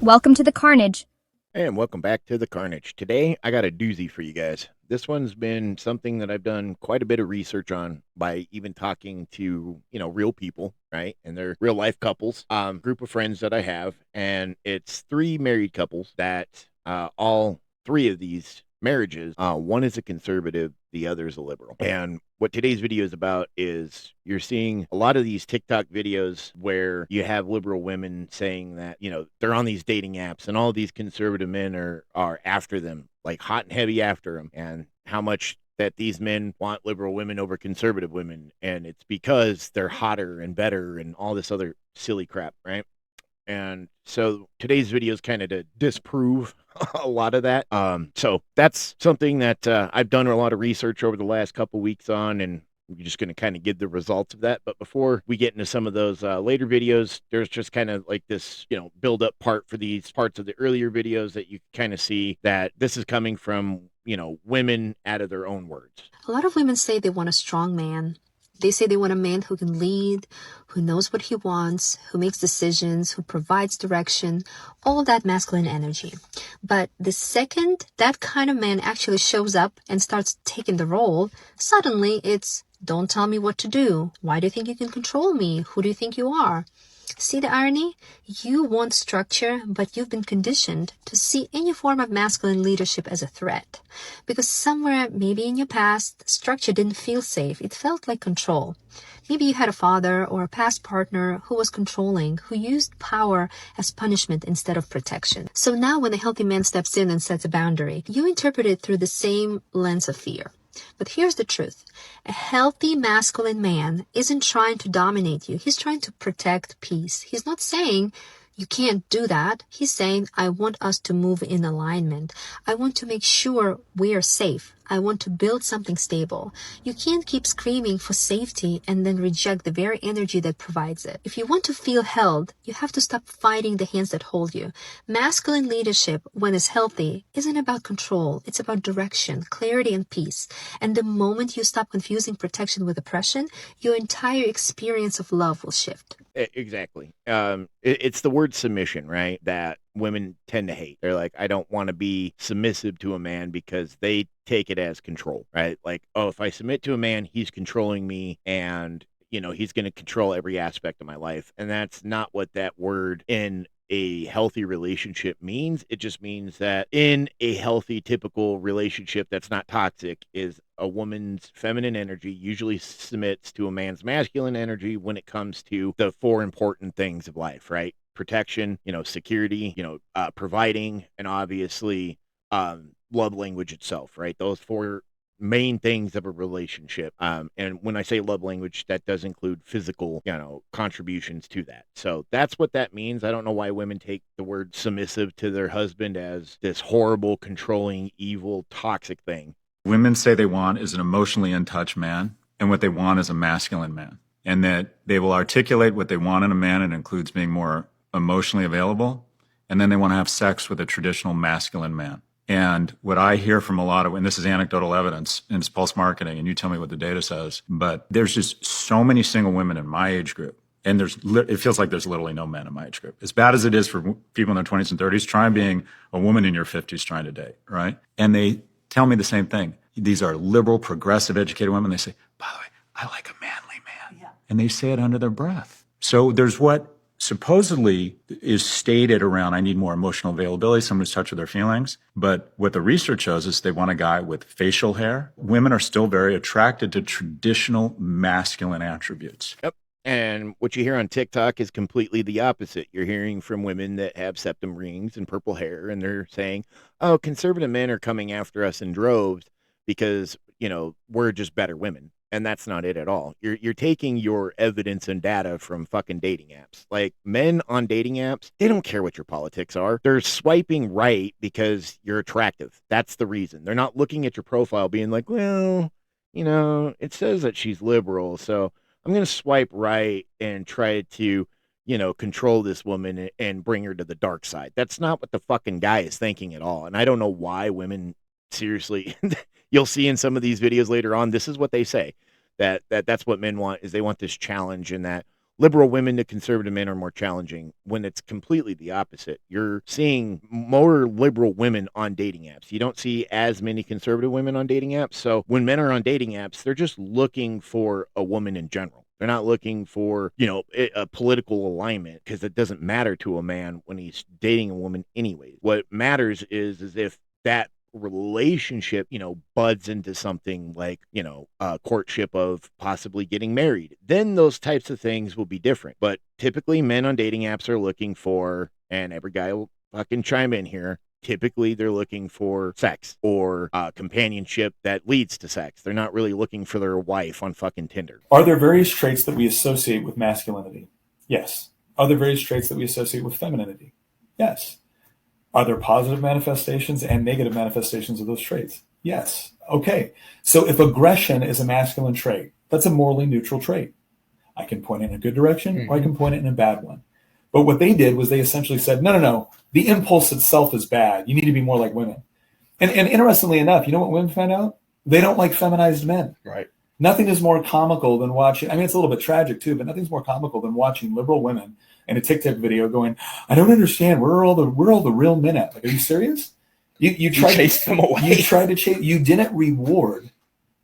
Welcome to the carnage. And welcome back to the Carnage. Today, I got a doozy for you guys. This one's been something that I've done quite a bit of research on by even talking to, real people, right? And they're real life couples, group of friends that I have. And it's three married couples that all three of these marriages, one is a conservative, the other is a liberal. And what today's video is about is you're seeing a lot of these TikTok videos where you have liberal women saying that, they're on these dating apps and all these conservative men are after them, like hot and heavy after them, and how much that these men want liberal women over conservative women, and it's because they're hotter and better and all this other silly crap, right? And so today's video is kind of to disprove a lot of that. So that's something that I've done a lot of research over the last couple weeks on, and we're just going to kind of give the results of that. But before we get into some of those later videos, there's just kind of like this, build up part for these parts of the earlier videos that you kind of see that this is coming from, women out of their own words. A lot of women say they want a strong man. They say they want a man who can lead, who knows what he wants, who makes decisions, who provides direction, all that masculine energy. But the second that kind of man actually shows up and starts taking the role, suddenly it's, don't tell me what to do. Why do you think you can control me? Who do you think you are? See the irony? You want structure, but you've been conditioned to see any form of masculine leadership as a threat. Because somewhere, maybe in your past, structure didn't feel safe. It felt like control. Maybe you had a father or a past partner who was controlling, who used power as punishment instead of protection. So now when a healthy man steps in and sets a boundary, you interpret it through the same lens of fear. But here's the truth. A healthy masculine man isn't trying to dominate you. He's trying to protect peace. He's not saying you can't do that. He's saying, I want us to move in alignment. I want to make sure we are safe. I want to build something stable. You can't keep screaming for safety and then reject the very energy that provides it. If you want to feel held, you have to stop fighting the hands that hold you. Masculine leadership, when it's healthy, isn't about control. It's about direction, clarity, and peace. And the moment you stop confusing protection with oppression, your entire experience of love will shift. Exactly. It's the word submission, right? That women tend to hate. They're like, I don't want to be submissive to a man because they take it as control, right? Like, oh, if I submit to a man, he's controlling me and, he's going to control every aspect of my life. And that's not what that word in a healthy relationship means. It just means that in a healthy, typical relationship that's not toxic, is a woman's feminine energy usually submits to a man's masculine energy when it comes to the four important things of life, right? Protection, security, providing, and obviously love language itself, right? Those four main things of a relationship. And when I say love language, that does include physical, contributions to that. So that's what that means. I don't know why women take the word submissive to their husband as this horrible, controlling, evil, toxic thing. Women say they want is an emotionally in touch man, and what they want is a masculine man, and that they will articulate what they want in a man. It includes being more emotionally available, and then they want to have sex with a traditional masculine man. And what I hear from a lot of, and this is anecdotal evidence, and it's pulse marketing, and you tell me what the data says, but there's just so many single women in my age group. And it feels like there's literally no men in my age group. As bad as it is for people in their 20s and 30s, try being a woman in your 50s trying to date, right? And they tell me the same thing. These are liberal, progressive, educated women. They say, by the way, I like a manly man. Yeah. And they say it under their breath. So there's what supposedly is stated around, I need more emotional availability, someone who's touched with their feelings. But what the research shows is they want a guy with facial hair. Women are still very attracted to traditional masculine attributes. Yep. And what you hear on TikTok is completely the opposite. You're hearing from women that have septum rings and purple hair, and they're saying, oh, conservative men are coming after us in droves because, we're just better women. And that's not it at all. You're taking your evidence and data from fucking dating apps. Like, men on dating apps, they don't care what your politics are. They're swiping right because you're attractive. That's the reason. They're not looking at your profile being like, well, it says that she's liberal, so I'm going to swipe right and try to, control this woman and bring her to the dark side. That's not what the fucking guy is thinking at all. And I don't know why women, seriously, you'll see in some of these videos later on, this is what they say, that's what men want, is they want this challenge and that, liberal women to conservative men are more challenging, when it's completely the opposite. You're seeing more liberal women on dating apps. You don't see as many conservative women on dating apps. So when men are on dating apps, they're just looking for a woman in general. They're not looking for, a political alignment, because it doesn't matter to a man when he's dating a woman anyway. What matters is if that relationship, buds into something like, a courtship of possibly getting married, then those types of things will be different. But typically, men on dating apps are looking for, and every guy will fucking chime in here, typically they're looking for sex or companionship that leads to sex. They're not really looking for their wife on fucking Tinder. Are there various traits that we associate with masculinity? Yes. Are there various traits that we associate with femininity? Yes. Are there positive manifestations and negative manifestations of those traits? Yes. Okay. So if aggression is a masculine trait, that's a morally neutral trait. I can point it in a good direction or I can point it in a bad one. But what they did was they essentially said, no. The impulse itself is bad. You need to be more like women. And interestingly enough, you know what women found out? They don't like feminized men. Right. Nothing is more comical than watching. I mean, it's a little bit tragic too, but nothing's more comical than watching liberal women in a TikTok video going, "I don't understand. Where are all the real men at? Like, are you serious? You tried to chase them away. You tried to chase. You didn't reward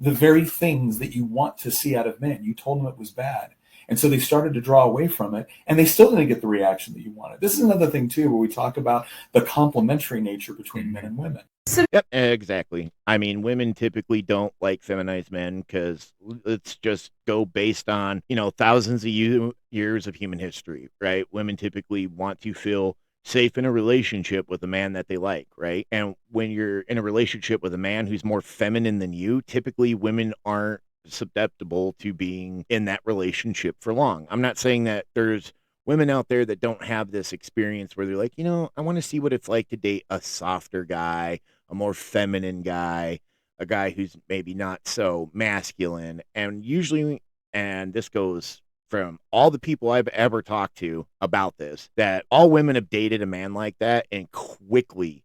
the very things that you want to see out of men. You told them it was bad, and so they started to draw away from it, and they still didn't get the reaction that you wanted. This is another thing too, where we talk about the complementary nature between men and women. Yep, exactly. I mean, women typically don't like feminized men because let's just go based on, thousands of years of human history, right? Women typically want to feel safe in a relationship with a man that they like, right? And when you're in a relationship with a man who's more feminine than you, typically women aren't susceptible to being in that relationship for long. I'm not saying that there's women out there that don't have this experience where they're like, I want to see what it's like to date a softer guy, a more feminine guy, a guy who's maybe not so masculine. And usually, and this goes from all the people I've ever talked to about this, that all women have dated a man like that and quickly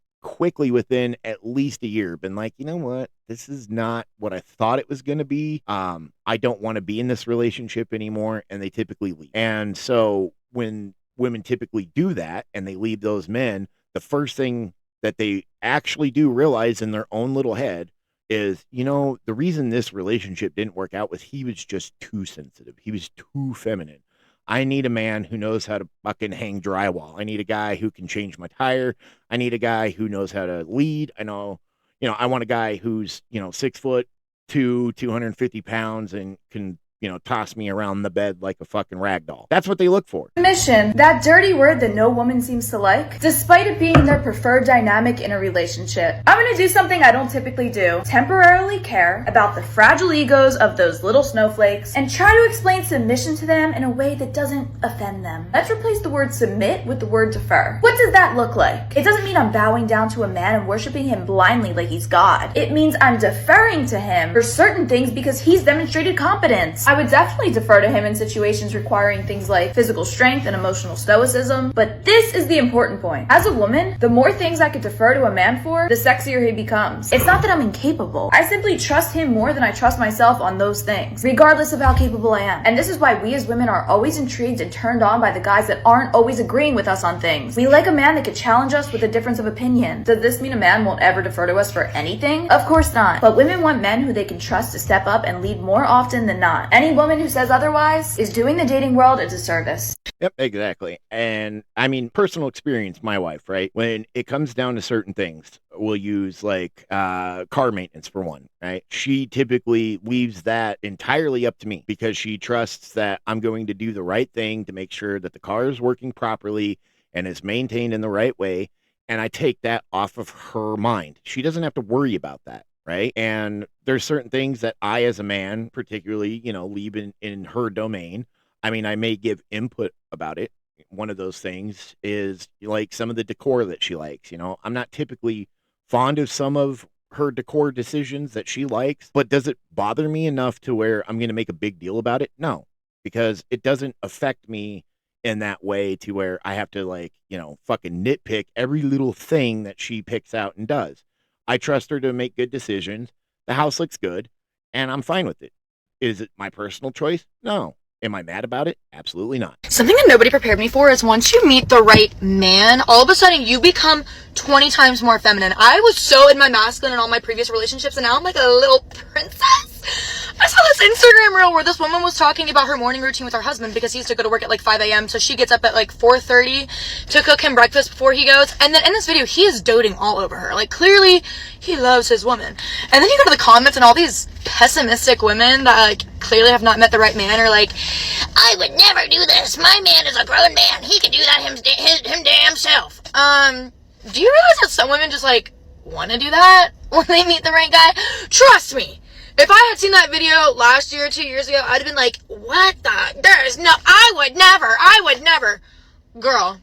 within at least a year been like, you know what, this is not what I thought it was going to be. I don't want to be in this relationship anymore. And they typically leave. And so when women typically do that and they leave those men, the first thing that they actually do realize in their own little head is, the reason this relationship didn't work out was he was just too sensitive. He was too feminine. I need a man who knows how to fucking hang drywall. I need a guy who can change my tire. I need a guy who knows how to lead. I want a guy who's, 6'2", 250 pounds and can, toss me around the bed like a fucking rag doll. That's what they look for. Submission, that dirty word that no woman seems to like, despite it being their preferred dynamic in a relationship. I'm gonna do something I don't typically do. Temporarily care about the fragile egos of those little snowflakes and try to explain submission to them in a way that doesn't offend them. Let's replace the word submit with the word defer. What does that look like? It doesn't mean I'm bowing down to a man and worshiping him blindly like he's God. It means I'm deferring to him for certain things because he's demonstrated competence. I would definitely defer to him in situations requiring things like physical strength and emotional stoicism, but this is the important point. As a woman, the more things I could defer to a man for, the sexier he becomes. It's not that I'm incapable. I simply trust him more than I trust myself on those things, regardless of how capable I am. And this is why we as women are always intrigued and turned on by the guys that aren't always agreeing with us on things. We like a man that could challenge us with a difference of opinion. Does this mean a man won't ever defer to us for anything? Of course not. But women want men who they can trust to step up and lead more often than not. Any woman who says otherwise is doing the dating world a disservice. Yep, exactly. And I mean, personal experience, my wife, right? When it comes down to certain things, we'll use like car maintenance for one, right? She typically leaves that entirely up to me because she trusts that I'm going to do the right thing to make sure that the car is working properly and is maintained in the right way. And I take that off of her mind. She doesn't have to worry about that. Right. And there's certain things that I, as a man, particularly, leave in her domain. I mean, I may give input about it. One of those things is like some of the decor that she likes. I'm not typically fond of some of her decor decisions that she likes, but does it bother me enough to where I'm going to make a big deal about it? No, because it doesn't affect me in that way to where I have to fucking nitpick every little thing that she picks out and does. I trust her to make good decisions. The house looks good, and I'm fine with it. Is it my personal choice? No. Am I mad about it? Absolutely not. Something that nobody prepared me for is once you meet the right man, all of a sudden you become 20 times more feminine. I was so in my masculine in all my previous relationships, and now I'm like a little princess. I saw this Instagram reel where this woman was talking about her morning routine with her husband because he used to go to work at like 5 a.m. So she gets up at like 4:30 to cook him breakfast before he goes. And then in this video, he is doting all over her. Like, clearly he loves his woman. And then you go to the comments, and all these pessimistic women that like clearly have not met the right man are like, I would never do this. My man is a grown man. He can do that him damn self. Do you realize that some women just like want to do that when they meet the right guy? Trust me. If I had seen that video last year, 2 years ago, I'd have been like, what the? There's no, I would never. Girl,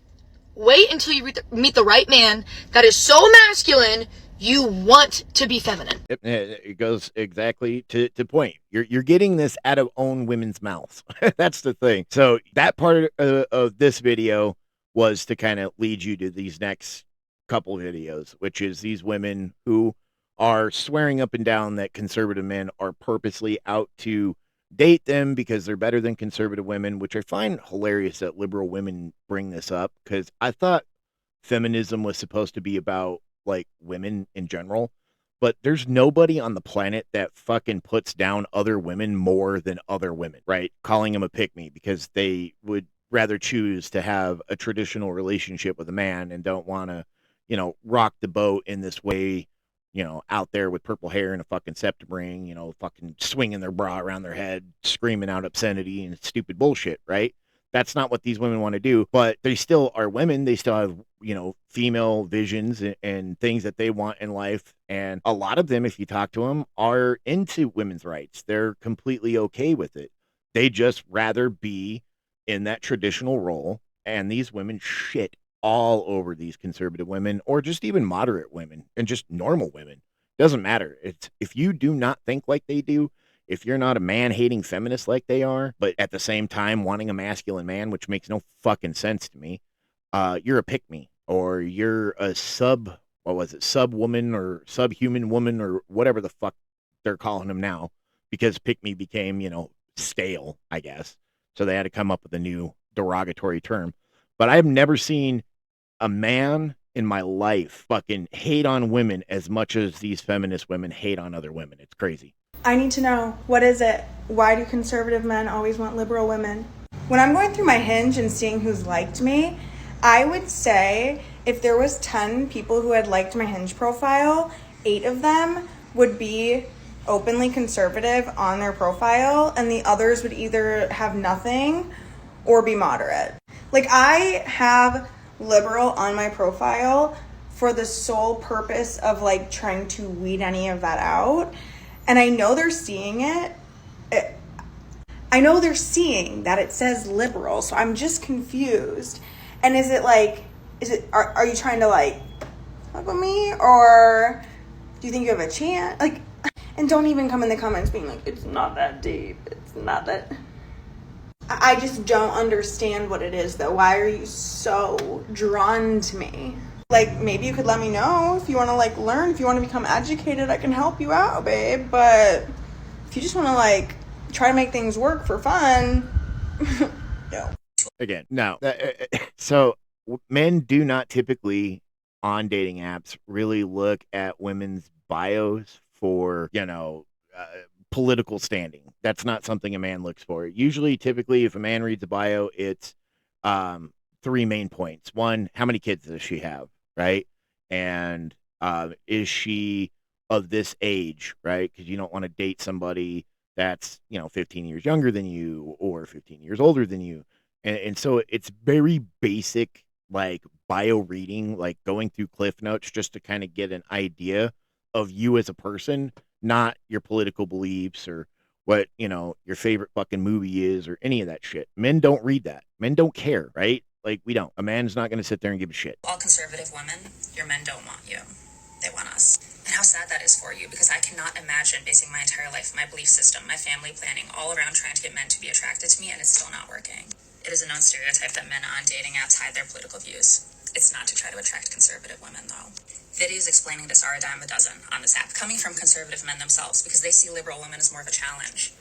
wait until you meet the right man that is so masculine, you want to be feminine. It goes exactly to point. You're getting this out of own women's mouths. That's the thing. So that part of this video was to kind of lead you to these next couple videos, which is these women who are swearing up and down that conservative men are purposely out to date them because they're better than conservative women, which I find hilarious that liberal women bring this up, because I thought feminism was supposed to be about like women in general, but there's nobody on the planet that fucking puts down other women more than other women, right? Calling them a pick-me because they would rather choose to have a traditional relationship with a man and don't want to, rock the boat in this way, out there with purple hair and a fucking septum ring, fucking swinging their bra around their head, screaming out obscenity and stupid bullshit, right? That's not what these women want to do, but they still are women. They still have, female visions and things that they want in life. And a lot of them, if you talk to them, are into women's rights. They're completely okay with it. They just rather be in that traditional role. And these women shit all over these conservative women, or just even moderate women and just normal women. Doesn't matter. It's if you do not think like they do, if you're not a man-hating feminist like they are, but at the same time wanting a masculine man, which makes no fucking sense to me, you're a pick-me, or you're a sub-woman or subhuman woman or whatever the fuck they're calling them now, because pick-me became, stale, I guess. So they had to come up with a new derogatory term. But I've never seen a man in my life fucking hate on women as much as these feminist women hate on other women. It's crazy. I need to know, what is it? Why do conservative men always want liberal women? When I'm going through my Hinge and seeing who's liked me, I would say if there was 10 people who had liked my Hinge profile, 8 of them would be openly conservative on their profile, and the others would either have nothing or be moderate. Like, I have liberal on my profile for the sole purpose of like trying to weed any of that out. And I know they're seeing it. I know they're seeing that it says liberal, so I'm just confused. And are you trying to like fuck with me, or do you think you have a chance? Like, and don't even come in the comments being like, it's not that deep. It's not that. I just don't understand what it is, though. Why are you so drawn to me? Like, maybe you could let me know if you want to, like, learn. If you want to become educated, I can help you out, babe. But if you just want to, like, try to make things work for fun, no. Again, no. So men do not typically, on dating apps, really look at women's bios for, political standing. That's not something a man looks for. Usually, typically, if a man reads a bio, it's 3 main points. 1, how many kids does she have, right? And is she of this age, right? Because you don't want to date somebody that's 15 years younger than you or 15 years older than you. And so it's very basic, like bio reading, like going through Cliff Notes just to kind of get an idea of you as a person, not your political beliefs or what, your favorite fucking movie is or any of that shit. Men don't read that. Men don't care, right? Like, we don't. A man's not going to sit there and give a shit. All conservative women, your men don't want you. They want us. And how sad that is for you, because I cannot imagine basing my entire life, my belief system, my family planning, all around trying to get men to be attracted to me, and it's still not working. It is a known stereotype that men on dating apps hide their political views. It's not to try to attract conservative women, though. Videos explaining this are a dime a dozen on this app, coming from conservative men themselves, because they see liberal women as more of a challenge.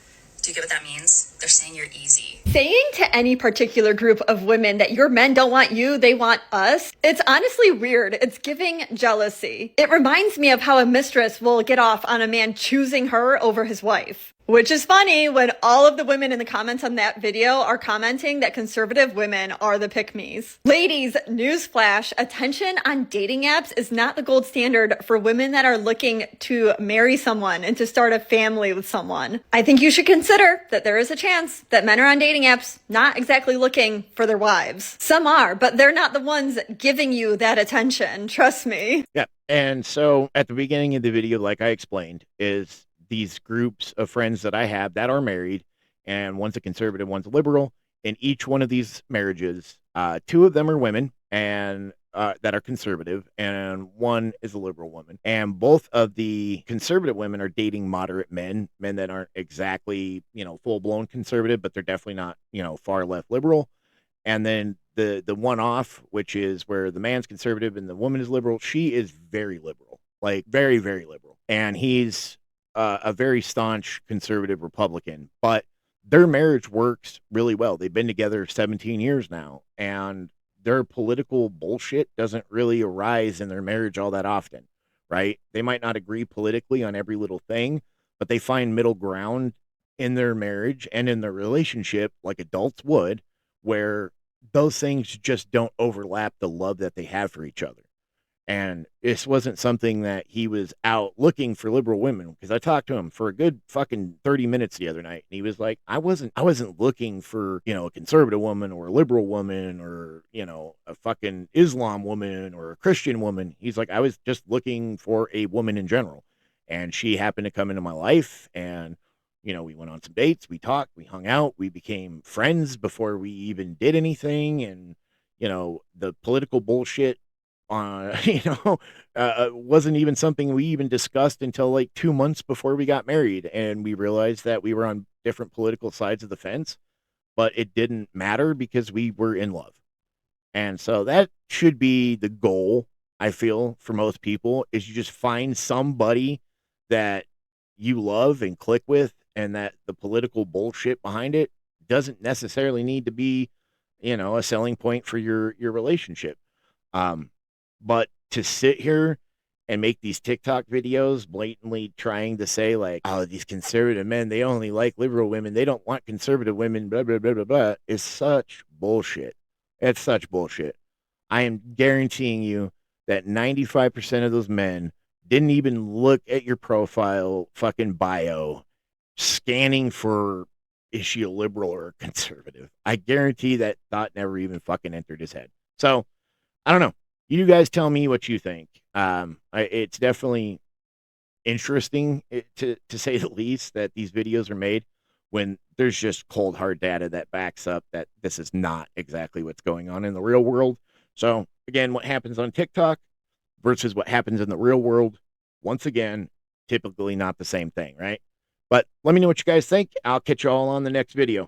Do you get what that means? They're saying you're easy. Saying to any particular group of women that your men don't want you, they want us, it's honestly weird. It's giving jealousy. It reminds me of how a mistress will get off on a man choosing her over his wife. Which is funny when all of the women in the comments on that video are commenting that conservative women are the pick-me's. Ladies, newsflash, attention on dating apps is not the gold standard for women that are looking to marry someone and to start a family with someone. I think you should consider that there is a chance that men are on dating apps not exactly looking for their wives. Some are, but they're not the ones giving you that attention. Trust me. Yeah. And so at the beginning of the video, like I explained, is these groups of friends that I have that are married, and one's a conservative, one's a liberal. In each one of these marriages, two of them are women and that are conservative, and one is a liberal woman. And both of the conservative women are dating moderate men that aren't exactly, full blown conservative, but they're definitely not, far left liberal. And then the one off, which is where the man's conservative and the woman is liberal, she is very liberal, like very, very liberal. And he's a very staunch conservative Republican, but their marriage works really well. They've been together 17 years now, and their political bullshit doesn't really arise in their marriage all that often, right? They might not agree politically on every little thing, but they find middle ground in their marriage and in their relationship, like adults would, where those things just don't overlap the love that they have for each other. And this wasn't something that he was out looking for liberal women, because I talked to him for a good fucking 30 minutes the other night, and he was like, I wasn't looking for, a conservative woman or a liberal woman or, a fucking Islam woman or a Christian woman. He's like, I was just looking for a woman in general. And she happened to come into my life, and, we went on some dates, we talked, we hung out, we became friends before we even did anything. And, the political bullshit wasn't even something we even discussed until like 2 months before we got married. And we realized that we were on different political sides of the fence, but it didn't matter because we were in love. And so that should be the goal, I feel, for most people, is you just find somebody that you love and click with, and that the political bullshit behind it doesn't necessarily need to be, a selling point for your relationship. But to sit here and make these TikTok videos blatantly trying to say like, oh, these conservative men, they only like liberal women, they don't want conservative women, blah, blah, blah, blah, blah, is such bullshit. It's such bullshit. I am guaranteeing you that 95% of those men didn't even look at your profile fucking bio, scanning for, is she a liberal or a conservative? I guarantee that thought never even fucking entered his head. So, I don't know. You guys tell me what you think. It's definitely interesting, to say the least, that these videos are made when there's just cold, hard data that backs up that this is not exactly what's going on in the real world. So, again, what happens on TikTok versus what happens in the real world, once again, typically not the same thing, right? But let me know what you guys think. I'll catch you all on the next video.